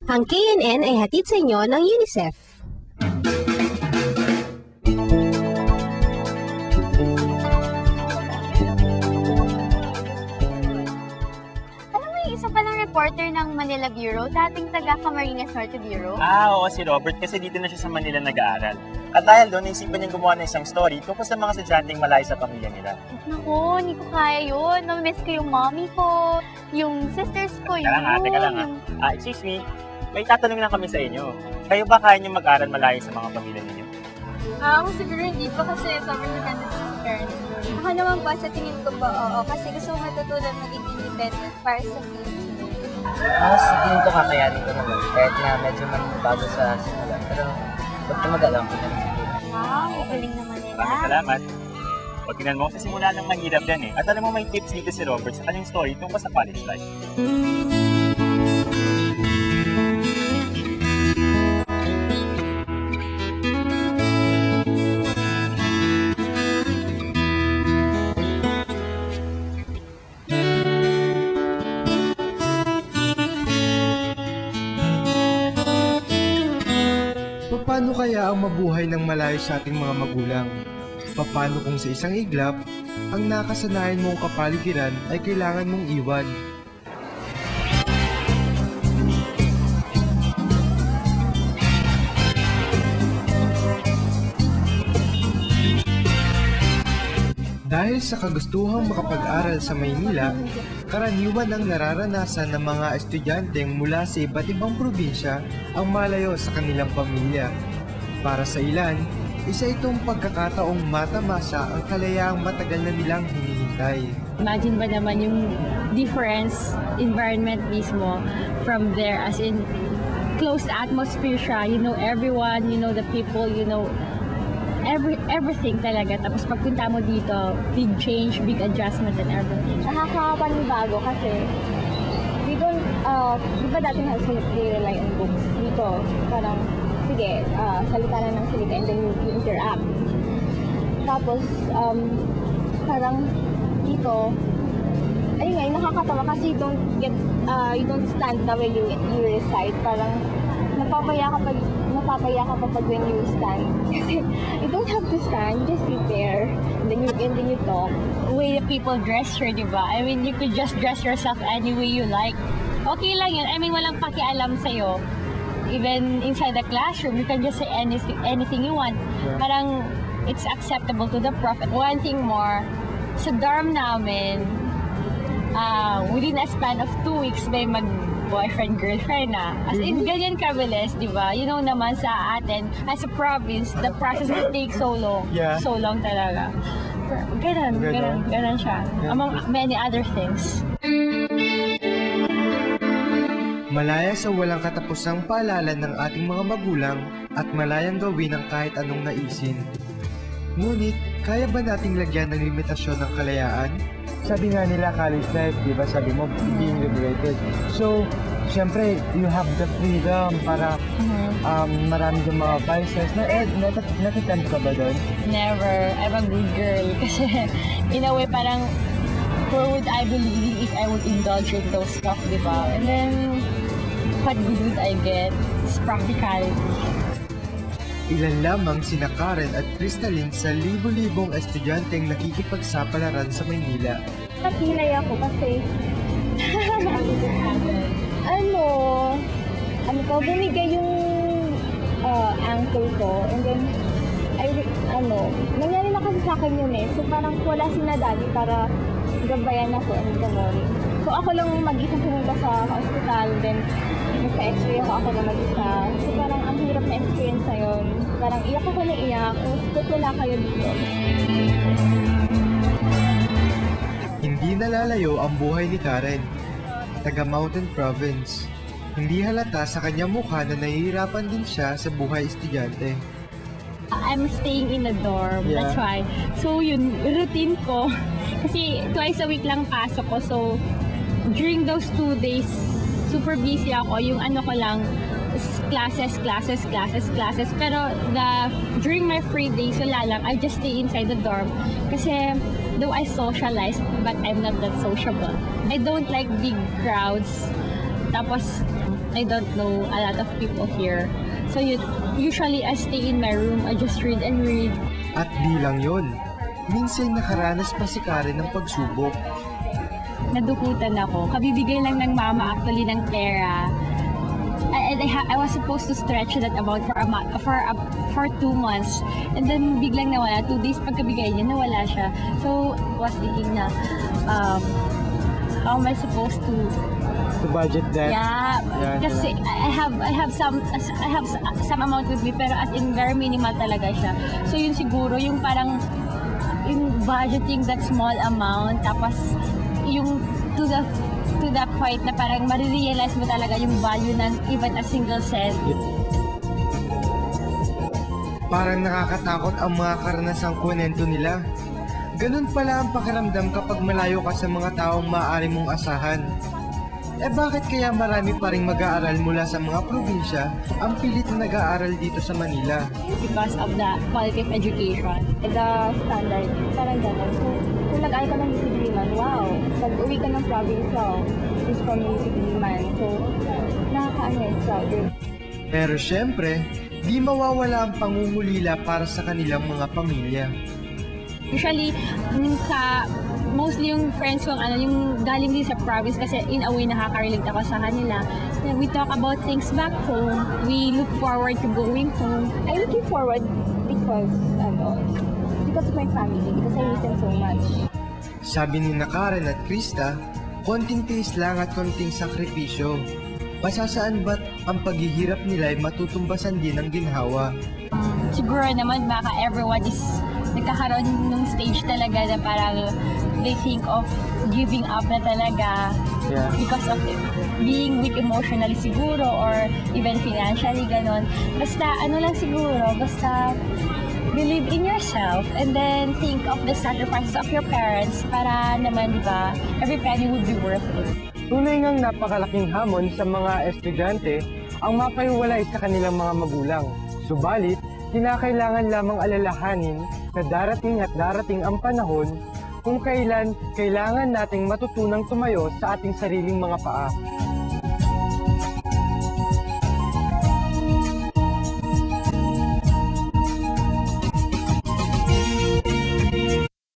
Ang KNN ay hatid sa inyo ng UNICEF. Isa palang reporter ng Manila Bureau, dating taga Camarines Norte Bureau. Oo, si Robert kasi dito na siya sa Manila nag-aaral. At dahil doon, naisipan niyang gumawa ng isang story tungkol sa mga estudyanteng malayo sa pamilya nila. Naku, hindi ko kaya yun. Namimiss ko yung mommy ko, yung sisters ko, yun. Teka lang ha. Excuse me, may tatanong lang kami sa inyo. Kayo ba kaya niyo mag-aral malayo sa mga pamilya ninyo? Ako siguro hindi pa kasi sobrang dependent sa parents. Ako naman po, sa tingin ko po, oo. Kasi gusto ko matutunan maging independent para sa future. Sa tingin ko kakayanin ko naman. Kahit na medyo bago sa simula. Pero huwag ka mag-alam ko naman. Wow, galing naman nila. Maraming salamat. Pag tinan mo, sa simula ng mahirap yan eh. At alam mo, may tips dito si Robert sa kanyang story tungkol sa college life. Paano kaya ang mabuhay ng malayo sa ating mga magulang? Paano kung sa isang iglap, ang nakasanayan mong kapaligiran ay kailangan mong iwan? Dahil sa kagustuhang makapag-aral sa Maynila, karaniwan ang nararanasan ng mga estudyanteng mula sa iba't ibang probinsya ang malayo sa kanilang pamilya. Para sa ilan, isa itong pagkakataong matamasa ang kalayaang matagal na nilang hinihintay. Imagine ba naman yung difference, environment mismo from there, as in closed atmosphere siya, you know everyone, you know the people, you know everything talaga. Tapos pagpunta mo dito, big change, big adjustment and everything. Nakakapanibago kasi we don't, di ba dating high school, they rely on books. Dito, parang, sige, salita lang ng salita and then you interact. Tapos, parang dito, ayun nga, nakakatawa kasi you don't stand na when you recite. Parang, napapaya ka pa pag when you stand. Kasi, you don't have to stand, just sit there. And then you talk. The way the people dress here, di ba? I mean, you could just dress yourself any way you like. Okay lang yun. I mean, walang pakialam sa'yo. Even inside the classroom, you can just say anything you want. Parang, it's acceptable to the prof. One thing more, sa dorm namin, within a span of 2 weeks, may mag-boyfriend, girlfriend na. As in, ganyan kabilis, di ba? You know naman sa atin, as a province, the process will take so long. Yeah. So long talaga. Ganon siya. Among many other things. Malaya sa walang katapusang paalala ng ating mga magulang at malayang gawin ang kahit anong naisin. Ngunit, kaya ba nating lagyan ng limitasyon ng kalayaan? Sabi nga nila, college life, di ba sabi mo, being liberated. So, syempre, you have the freedom para marami yung mga vices. Natitempt ka ba doon? Never. I'm a good girl. Kasi, in a way, parang, where would I be living if I would indulge in those stuff, di ba? And then, what good would I get? It's practicality. Ilan lamang sina Karen at Crystalline sa libo-libong estudyanteng nakikipagsapalaran sa Maynila. Nakilay ako kasi, bumigay yung uncle ko, and then, nangyari na kasi sa akin yun eh. So parang wala si na daddy para gabayan ako and gano'n. So ako lang mag-isang pumunta sa hospital, then nagpa-x-ray ako na mag-isa. So parang ang hirap na experience na yun. Parang iyak ako na iyak, tapos wala kayo dito. Hindi nalalayo ang buhay ni Karen, taga Mountain Province. Hindi halata sa kanyang mukha na nahihirapan din siya sa buhay estudyante. I'm staying in the dorm, that's why. So yun, routine ko. Kasi twice a week lang pasok ko, so during those 2 days, super busy ako. Yung ano ko lang, classes. Pero during my free days, wala lang. I just stay inside the dorm. Kasi though I socialize, but I'm not that sociable. I don't like big crowds. Tapos, I don't know a lot of people here. So usually I stay in my room, I just read and read. At di lang yun, minsan nakaranas pa si Karen ng pagsubok. Nadukutan ako. Kabibigay lang ng mama actually ng pera. And I was supposed to stretch that amount for 2 months. And then biglang nawala. 2 days pagkabigay niya, nawala siya. So, I was thinking na, how am I supposed to budget that? Yeah, kasi I have some amount with me pero as in very minimal talaga siya. So yun siguro yung parang yung budgeting that small amount tapos yung to the point na parang marirealize mo talaga yung value ng even a single cent. Parang nakakatakot ang mga karanasang kwento nila. Ganun pala ang pakiramdam kapag malayo ka sa mga taong maaari mong asahan. Eh bakit kaya marami pa ring mag-aaral mula sa mga probinsya ang pilit na nag-aaral dito sa Manila? Because of the quality of education. The standard, parang gano'n. So, kung nag-aaral ka ng Music Diliman, wow! Pag uwi ka ng province, wow, is from Music Diliman. So, crowded. Pero syempre, di mawawala ang pangungulila para sa kanilang mga pamilya. Usually, mostly yung friends ko, yung galing din sa province kasi in a way nakaka-relate ako sa kanila. We talk about things back home. We look forward to going home. I'm looking forward because of my family, because I miss them so much. Sabi ni Karen at Krista, konting tiis lang at konting sakripisyo. Pasasaan ba't ang paghihirap nila ay matutumbasan din ng ginhawa? Siguro naman baka everyone is nagkakaroon ng stage talaga na parang they think of giving up na talaga because of being weak emotionally siguro or even financially, ganon. Basta lang siguro, basta believe in yourself and then think of the sacrifices of your parents para naman, di ba, every penny would be worth it. Tunay ngang napakalaking hamon sa mga estudyante ang mapaiwalay sa kanilang mga magulang. Subalit, kinakailangan lamang alalahanin na darating ang panahon kung kailan kailangan nating matutunang tumayo sa ating sariling mga paa.